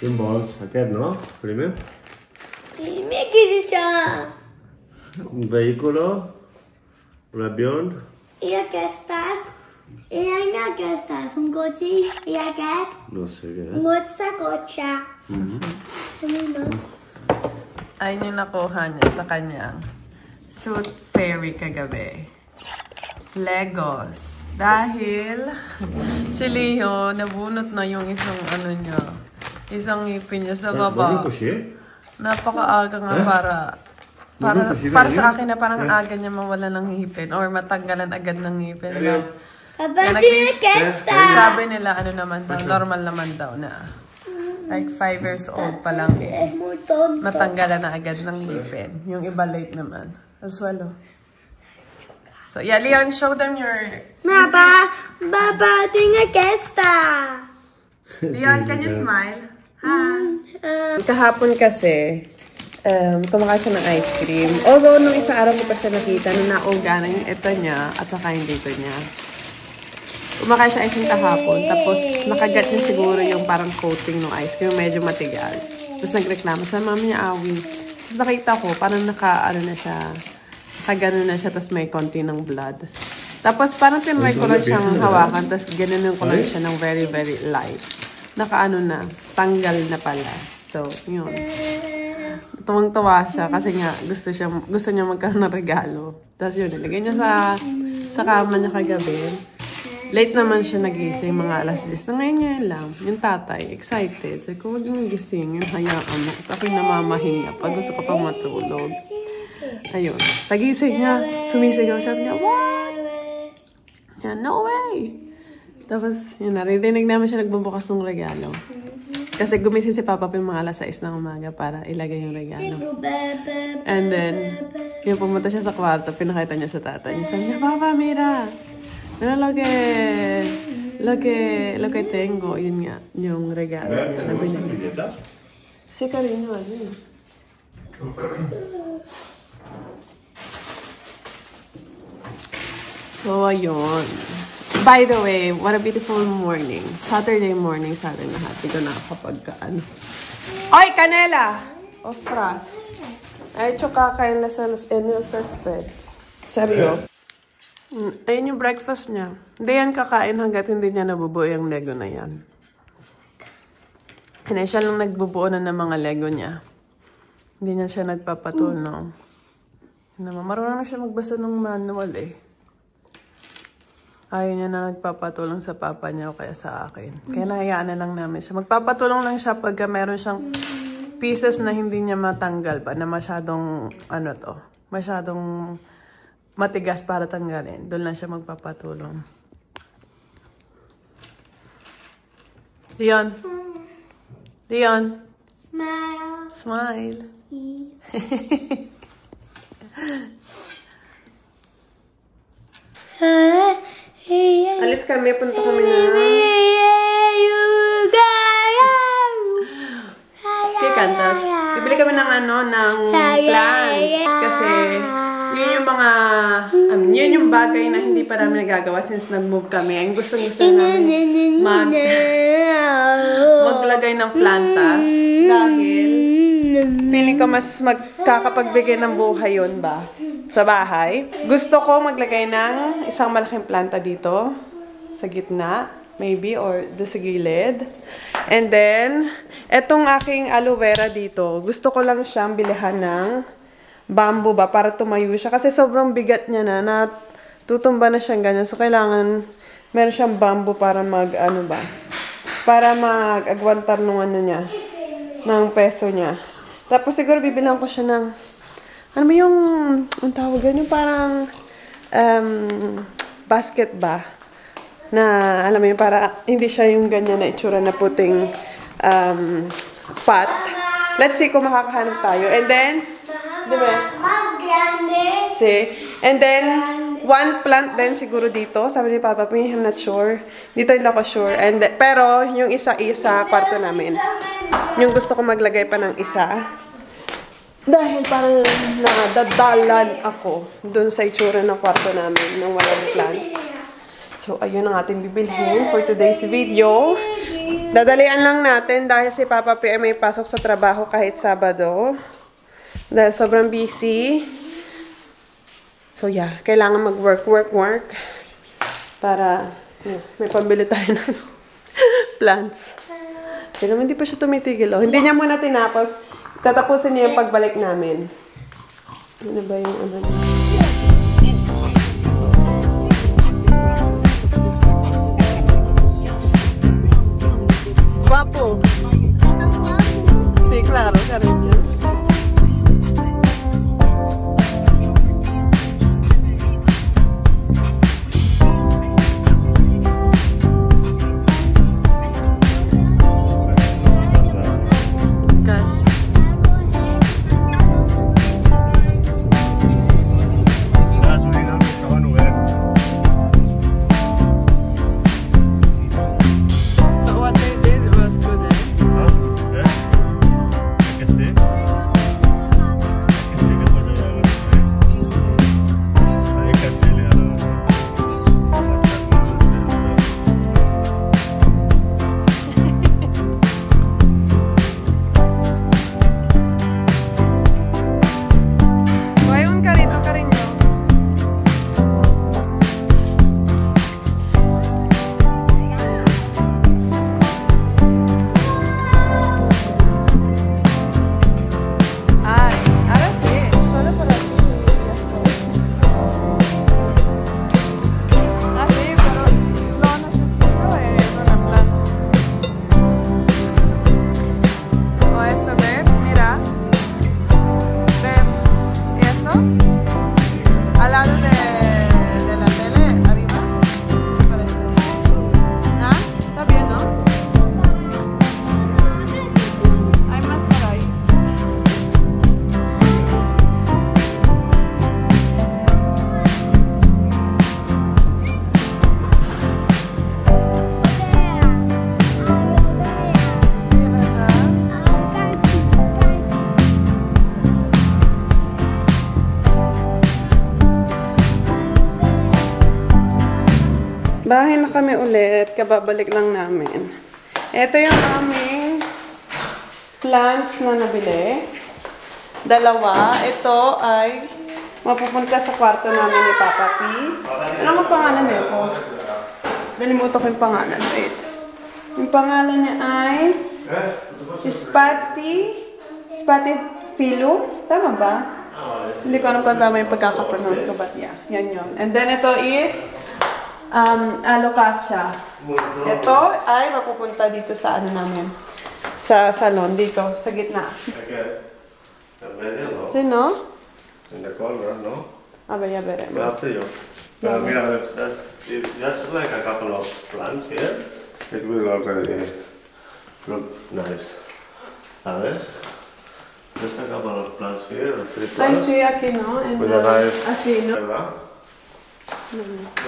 Yung balls, agad, no? Primo? che sia. Un veicolo? Un avión? E que estás? E ainda que estás? Un coche? E que? No sé qué es. What's a coche? Ayun yung nakuha niya sa kanyang Tooth Fairy kagabi. Legos. Dahil si Leo, nabunot na yung isang ano niya. Isang ngipin niya sa baba. Napakaaga nga para sa akin na parang aga niya mawala ng ngipin or matanggalan agad ng ngipin. Sabi nila ano naman daw, normal naman daw na. Like 5 years old pa lang eh. Matanggalan na agad ng ngipin. Yung iba late naman. As well. So yeah, Leon, show them your... Baba, tinga que está. Leon, can you smile? Kahapon kasi, kumakain siya ng ice cream. Although, nung isang araw ko pa siya nakita na nauga na yung ito niya at saka yung dito niya. Kumakain siya ice cream kahapon. Tapos, nakagat niya siguro yung parang coating ng ice cream. Medyo matigas. Tapos, nagreklamo sa mami niya, Awi. Tapos, nakita ko, parang nakagano na siya. Tapos, may konti ng blood. Tapos, parang tinry ko lang siyang hawakan. Tapos, ganoon ko lang siya ng very, very light. Nakaano na, tanggal na pala. So, yun. Tuwang-tuwa siya kasi nga gusto niya magkaroon ng regalo. Tapos yun, nilagay niya sa kama niya kagabi. Late naman siya nagising, mga alas 10 na ngayon lang. Yung tatay, excited. Sabi ko, huwag mong gising, yung hayaan mo. Ako'y namamahinga pag gusto ko pang matulog. Ayun, tagising niya, sumisigaw siya niya, what? Yeah, no way! Tapos, yun, narinig namin siya nagbubukas ng regalo. Kasi gumising si Papa yung mga alas 6 ng umaga para ilagay yung regalo. And then, yung pumunta siya sa kwarto, pinakita niya sa tatay niya. Sabi niya, Papa, mira! Lo que tengo. Yun nga, yung regalo niya. Sabi niya. Si Karino, ano yun? So, ayun. By the way, what a beautiful morning. Saturday morning sa atin lahat. Dito na kapag kaano. Oy, Canela! Ostras. Ay, kakain na sa spread. Seryo. Ayun yung breakfast niya. Hindi yan kakain hanggat hindi niya nabubuo yung Lego na yan. Hindi siya lang nagbubuo na ng mga Lego niya. Hindi niya siya nagpapatulong. Marunong na siya magbasa ng manual eh. Ayaw niya na nagpapatulong sa papa niya o kaya sa akin. Kaya nahayaan na lang namin siya. Magpapatulong lang siya pag meron siyang pieces na hindi niya matanggal pa, na masyadong, masyadong matigas para tanggalin. Doon lang siya magpapatulong. Leon. Leon. Smile. Smile. Alis kami, punta kami na kay Kantas. Bibili kami ng plants kasi yun yung mga yun yung bagay na hindi pa namin nagagawa since nag-move kami. Ang gusto namin maglagay ng plantas dahil feeling ko mas magkakapagbigay ng buhay yun ba sa bahay. Gusto ko maglagay ng isang malaking planta dito sa gitna, maybe, or sa gilid. And then, etong aking aloe vera dito, gusto ko lang siyang bilihan ng bamboo ba para tumayo siya. Kasi sobrang bigat niya na tutumba na siyang ganyan. So, kailangan meron siyang bamboo para para mag-agwantar ng niya, ng peso niya. Tapos siguro bibilang ko siya ng ano mo yung, ang tawag yun, yung parang basket ba? Na, alam mo yun, para hindi siya yung ganyan na itsura na puting pot. Let's see kung makakahanap tayo. And then, di ba? Mas grande. See? And then, one plant din siguro dito. Sabi ni Papa, I'm not sure. Dito hindi ako sure. And then, pero, yung isa-isa, kwarto namin. Yung gusto ko maglagay pa ng isa. Dahil parang nadadalan ako dun sa itsura ng kwarto namin nang walang plant. So, ayun ang ating bibilhin for today's video. Dadalian lang natin dahil si Papa P ay may pasok sa trabaho kahit Sabado. Dahil sobrang busy. So yeah, kailangan mag-work. Para may pambili tayo ng plants. Pero hindi pa siya tumitigil. Oh. Hindi niya muna tinapos. Tatapusin niya yung pagbalik namin. Ano ba yung ano niya? Guapo. Sí, claro, cariño. Bahay na kami ulit. Kababalik lang namin. Ito yung aming plants na nabili. Dalawa. Ito ay mapupunta sa kwarto namin ni Papa P. Ano ang pangalan nito? Nalimutan ko yung pangalan. Wait. Yung pangalan niya ay Spati Philo. Tama ba? Hindi ko alam kung tama yung pagkakapronounce ko, but yeah. Yan yun. And then ito is alocasia. Ito ay mapupunta dito sa ano namin. Sa salon, dito, sa gitna. Sino? In the corner, no? A ver, ya veremos. After you. Mira, just like a couple of plants here, it will already look nice. ¿Sabes? Just a couple of plants here, 3 Ay, plants. sí, aquí, no? En With a nice, así, no? ¿verdad?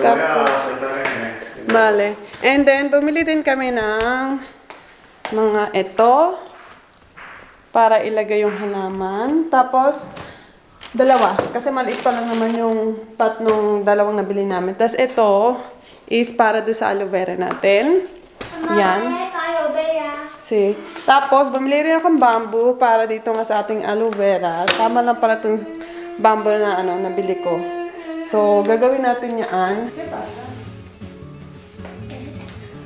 Tapos, vale. And then, bumili din kami ng mga ito para ilagay yung halaman. Tapos, dalawa. Kasi maliit pa lang naman yung pot nung dalawang nabili namin. Tapos, ito is para doon sa aloe vera natin. Yan. Si. Tapos, bumili rin akong bamboo para dito nga sa ating aloe vera. Tama lang pala itong bamboo na nabili ko. So, gagawin natin yan.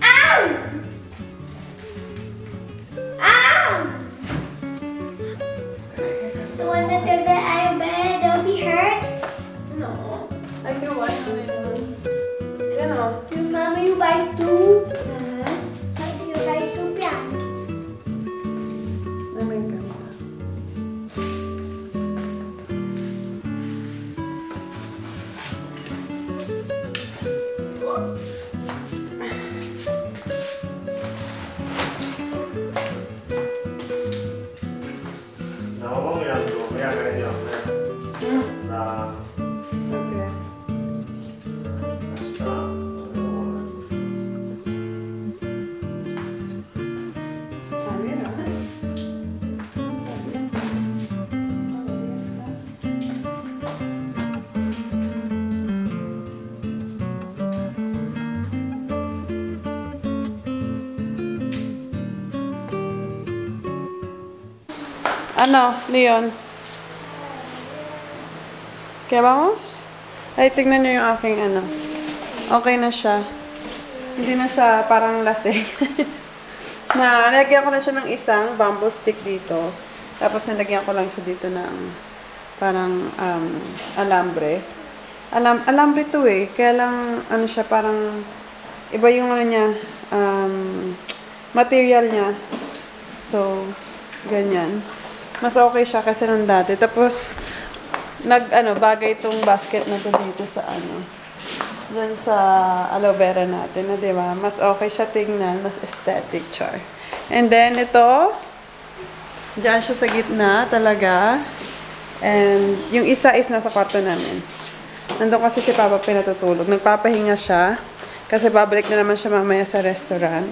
Ow! Ow! The one that does the eye bed, they'll be hurt? No. I can watch it. You know. Mama, you buy 2? You buy 2 plants. Ano, Leon? Kaya vamos? Ay, tignan nyo yung aking ano. Okay na siya. Hindi na siya parang lasing. Nalagyan ko na siya ng isang bamboo stick dito. Tapos nalagyan ko lang siya dito ng parang alambre. Alambre to eh. Kaya lang, ano siya, parang iba yung ano niya, material niya. So, ganyan. Mas okay siya kasi nung dati. Tapos, bagay itong basket na to dito sa dun sa aloe vera natin, na diba? Mas okay siya tingnan, mas aesthetic, char. And then, ito, dyan siya sa gitna talaga. And, yung isa is nasa kwarto namin. Nandun kasi si Papa pinatutulog. Nagpapahinga siya. Kasi babalik na naman siya mamaya sa restaurant.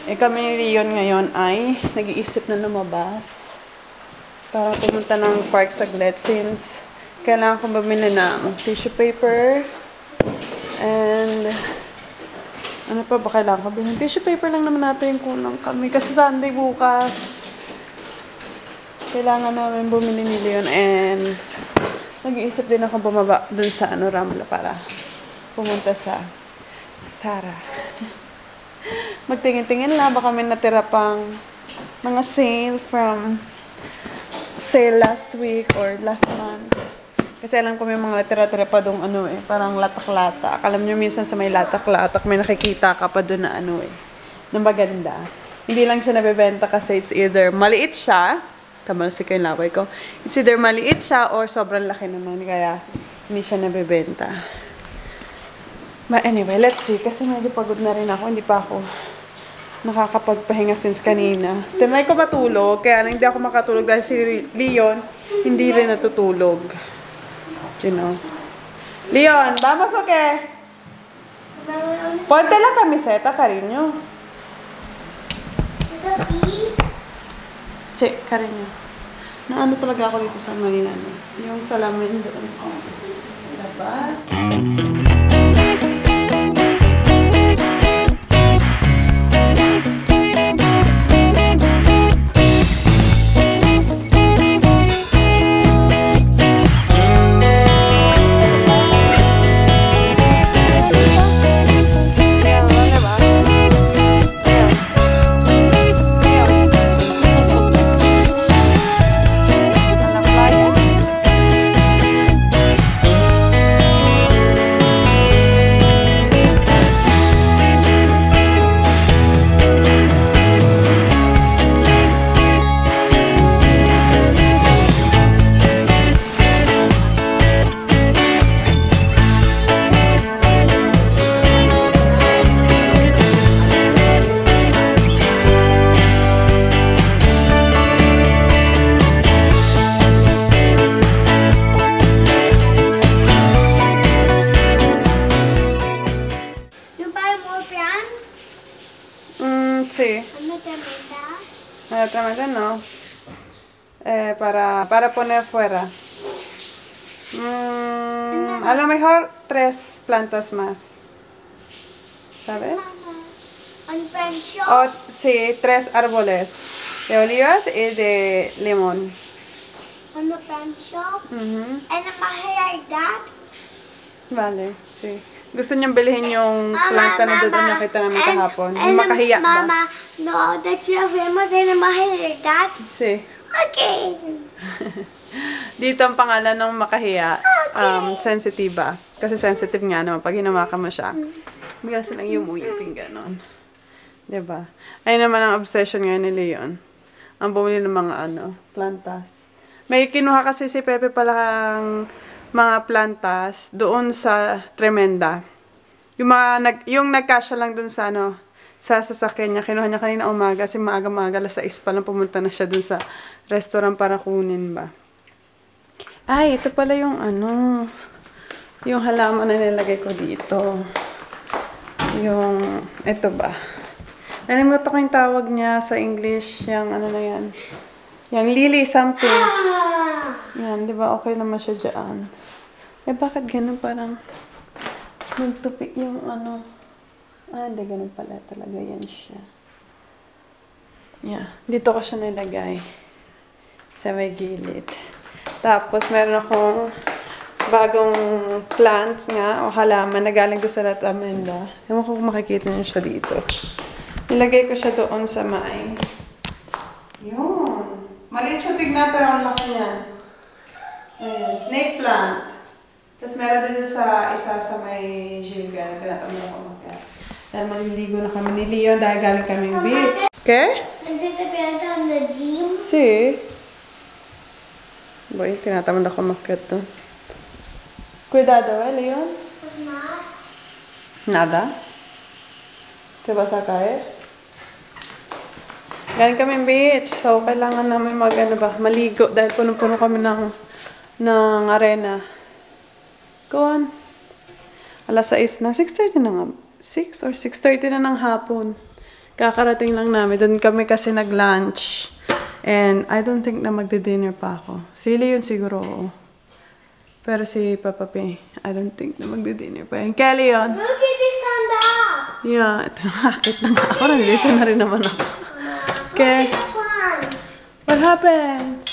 Kami ni Leon ngayon ay nag-iisip na lumabas. Para pumunta ng park saglit since kailangan kong bumili ng tissue paper. And, ano pa ba kailangan ko bilhin? Tissue paper lang naman natin yung kulang kami. Kasi Sunday bukas. Kailangan namin bumili ni Leon. And, nag-iisip din ako bumaba dun sa Rambla para pumunta sa Zara. Magtingin-tingin lang. Baka may natira pang mga sale last week or last month. Kasi alam ko may mga tira-tira pa doon parang latak-latak. Alam nyo minsan sa may latak-latak may nakikita ka pa doon na na maganda. Hindi lang siya nabebenta kasi it's either maliit siya, tamalsik ko yung laway ko, it's either maliit siya or sobrang laki naman kaya hindi siya nabebenta. But anyway, let's see. Kasi medyo pagod na rin ako. Hindi pa ako nakakapagpahinga since kanina. Tinry ko matulog, kaya hindi ako makatulog dahil si Leon hindi rin natutulog. You know. Leon, vamos o qué? Ponte la camiseta, cariño. ¿Es así? Che, cariño. Naano talaga ako dito sa may yung salamin doon sa labas. Sí. Otra mesa no. Para poner fuera. A lo mejor 3 plantas más. ¿Sabes? Sí, 3 árboles. De olivas y de limón. On the plant shop? And my hair like that? Vale, sí. Gusto niyang bilhin yung planta na doon nakita namin kahapon. Yung makahiya ba? Mama, no, that you're famous and my hair like that? Sí. Okay. Dito ang pangalan ng makahiya, sensitiva. Kasi sensitive nga naman, pag hinawakan mo siya, bigla silang yumuyupin ganon. Diba? Ayun naman ang obsession ngayon ni Leon. Ang bumili ng mga plantas. May kinuha kasi si Pepe palang mga plantas doon sa Tremenda. Yung nagkasya lang doon sa sa sasakyan niya. Kinuha niya kanina umaga kasi maaga-maaga, alas 6 pa lang pumunta na siya doon sa restaurant para kunin ba. Ay, ito pala yung yung halaman na nilagay ko dito. Yung, ito ba? Nalimutan ko yung tawag niya sa English, yung na yan. Yung lily something. Yan, di ba? Okay naman siya dyan. Bakit ganun parang magtupi yung hindi ganun pala talaga yan siya. Yeah, dito ko siya nilagay. Sa may gilid. Tapos, meron akong bagong plants nga o halaman na galing ko sa Latamenda. Ewan ko kung makikita niyo siya dito. Nilagay ko siya doon sa may. Yun. Maliit siya tignan pero ang laki niya. Ayan. Snake plant. Tapos meron din sa isa sa may Gilgal. Tinatamad ako makaya. Dahil maliligo na kami ni Leon dahil galing kaming beach. Okay? Nagtitipiyanta on the gym. Si. Boy, tinatamad ako makaya to. Cuidado, Leon. Nada? Te vas a caer? Galing kami beach. So, kailangan namin maligo dahil punong-puno kami ng arena. Go on. Alas 6 na. 6:30 na nga. 6 or 6:30 na ng hapon. Kakarating lang namin. Doon kami kasi nag-lunch. And I don't think na magdi-dinner pa ako. Si Leon siguro, oo. Pero si Papa P, I don't think na magdi-dinner pa. And Kelly yun. Look at this stand up. Yeah, ito nakakit na nga ako. Nandito na rin naman ako. Okay. Look at the plant. What happened?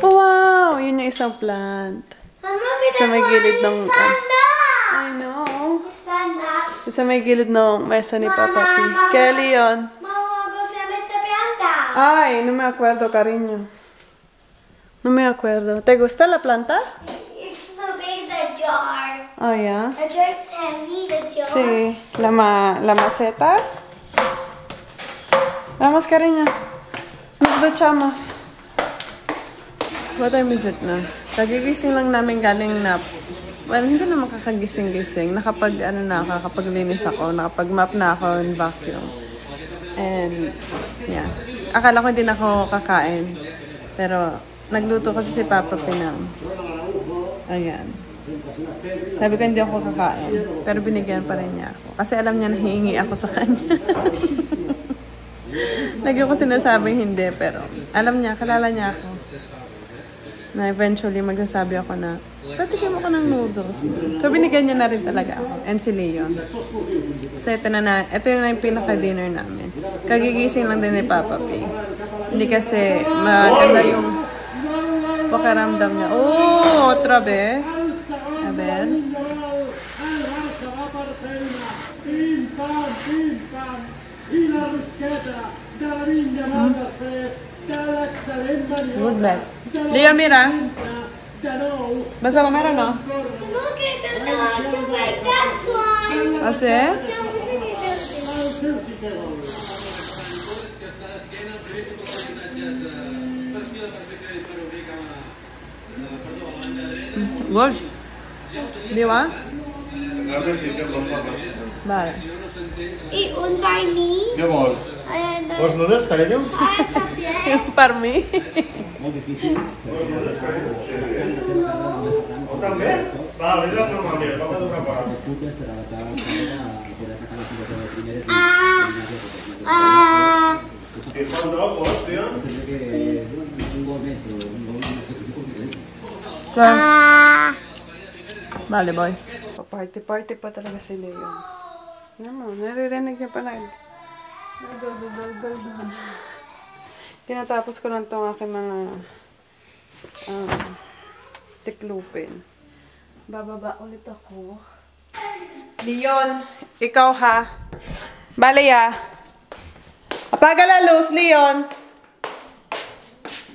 Oh, wow! Yun yung isang plant. And look at Sa the may gilid plant. ng... Stand up. I know. Stand up. Sa may gilid ng mesa ni Papa P. Mama. Kelly yun. Mama, go sa Mr. Pianta. Ay, no me acuerdo, cariño. No me acuerdo. ¿Te gusta la planta? It's so big, the jar. Oh, yeah. The jar's heavy, the jar. Sí, la maceta. Vamos, cariño. Nos duchamos. What time is it na? Kagigising lang namin galing nap. Well, hindi na makakagising-gising. Nakapaglinis ako. Nakapag-map na ako and vacuum. And, yeah. Akala ko hindi na ako kakain. Pero, nagluto kasi si Papa Pinang. Ayan. Sabi ko hindi ako kakain. Pero binigyan pa rin niya ako. Kasi alam niya na hihingi ako sa kanya. Lagi ko sinasabing hindi, pero alam niya, kalala niya ako. Na eventually magsasabi ako na, patikim ako ng noodles. So binigyan niya na rin talaga ako. And si Leon. So ito na yung pinaka-dinner namin. Kagigising lang din ni Papa P. Hindi kasi maganda yung pakiramdam niya. Oh, otra vez. A ver. Good bed. Leo, mira. ¿Vas a comer o no? Look at the dog, like that one. ¿Así? Yeah, listen to this. Good. Di ba? Vale. Y un barney. ¿Qué vols? And ¿Vos noodles, cariño? está bien. Para mí. ¿O también? Va, ves la forma, mira, vamos a una para. ¿Y cuándo vos, tío? Vale, boy. Party pa talaga si Leon. Naman, naririnig niya pa na. Tinatapos ko lang itong aking mga tiklupin. Bababa ulit ako. Leon, ikaw ha. Bale ya. Apaga la luz, Leon.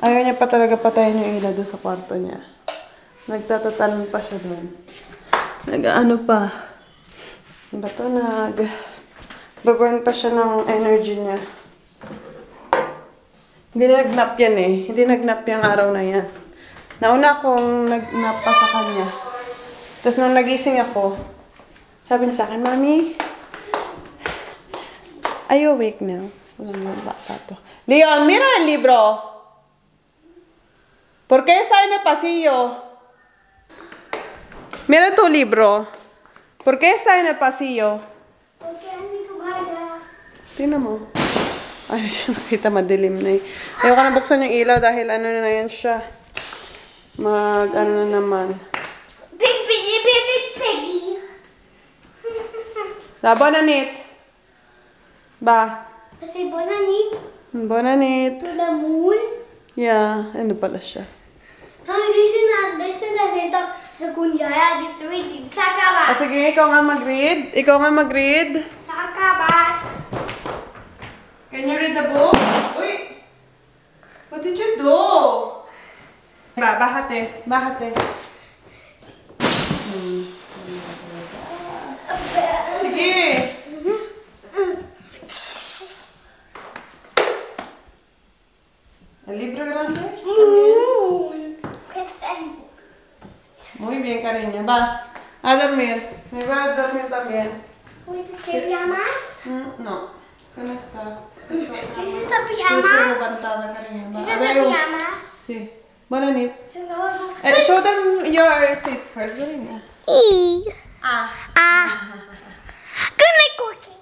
Ayaw niya pa talaga patayin yung ilaw doon sa kwarto niya. Nagtatatalon pa siya doon. Nag-ano pa. Bato nag-burn pa siya ng energy niya. Hindi nag-nap yan eh. Hindi nag-nap yung araw na yan. Nauna akong nag-nap pa sa kanya. Tapos nung nagising ako, sabi niya sa akin, Mami, are you awake now? Walang yung bata to. Leon, mira el libro! ¿Por qué está en el pasillo? Mira tu libro. ¿Por qué está en el pasillo? Porque andito vaya. Tingnan mo. Ay, nakita madilim na eh. Ayoko na buksan yung ilaw dahil ano na yan siya. Ano na naman. Big piggy. Bonanit. Ba? Kasi bonanit Bonanit. to the moon. Yeah, ano pala siya. This is not the kunjaya. This reading. Sakabat. Sige, ikaw nga mag-read. Ikaw nga mag-read. Sakabat. Can you read the book? Uy! What did you do? Bakit eh? Bakit eh? Sige! El libro grande? Muy bien, cariño. Va. A dormir. Me voy a dormir también. Pijamas? No. Con esta. This is the Estoy pijamas? levantada, cariño. Va. This A is the ver, pijamas? sí. Buena nit. Show them your teeth first, cariño. Good night, cookie.